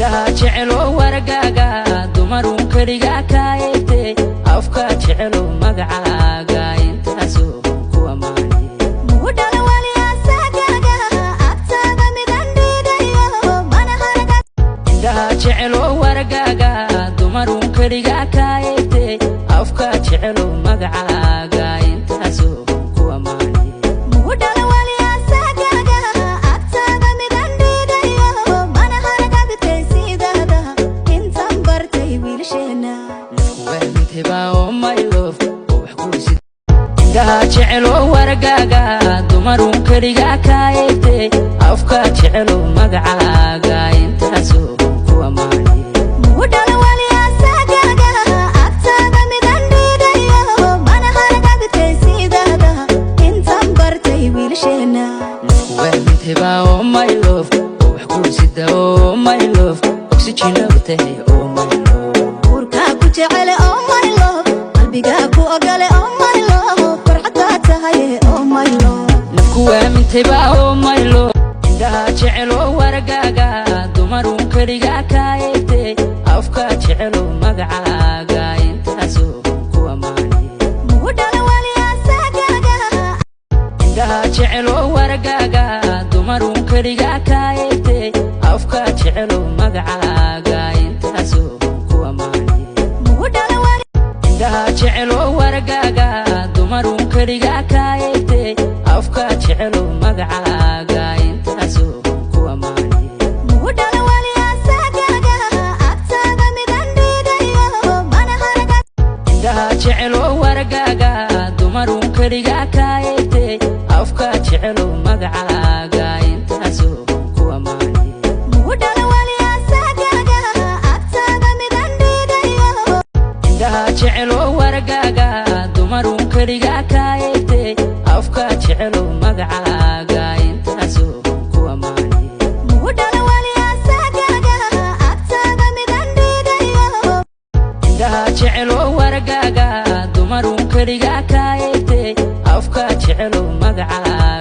indhaha jecelo wargaaga dumarun keliga kaayte afka jecelo magacaaga intaasoo ku amaanay mudala wali asagaaga agtaaga midan dhigayo mana harga indhaha jecelo wargaaga dumarun keliga kaayte afka jecelo magacaaga intaasoo ku amaanay mudala wali asagaaga agtaaga midan dhigayo mana harga bitaysiidada intan bartay wiilsheena kuwenteba oh my love wax ku sid indhaha jecelo wargaaga dumarun keliga kaayte afka jecelo magacaaga intaasoo ku amaanay mudala wali asagaaga agtaaga midan dhigayo mana harga bitaysiidada intan bartay wiilsheena kuwenteba oh my love wax ku sid oh my love oxygen abtahay oh my love urka ku jecel oh my love qalbiga ku ogale oh my love farxada tahay oh my love kuwenteba oh my love indhaha jecelo wargaaga dumarun keliga kaayte afka jecelo magacaaga intaasoo ku amaanay mudala wali asagaaga indhaha jecelo wargaaga dumarun keliga kaayte afka jecelo magacaaga intaasoo ku amaanay mudala wali indhaha jecelo wargaaga dumarun keliga kaayte afka jecelo magacaaga intaasoo ku amaanay mudala wali asagaaga agtaaga midan dhigayo mana harga indhaha jecelo wargaaga dumarun keliga kaayte afka jecelo magacaaga intaasoo ku amaanay mudala wali asagaaga agtaaga midan dhigayo indhaha jecelo wargaaga dumarun keliga kaayte afka jecelo magacaaga intaasoo ku amaanay mudala wali asagaaga agtaaga midan dhigayo indhaha jecelo wargaaga dumarun keliga kaayte afka jecelo magacaaga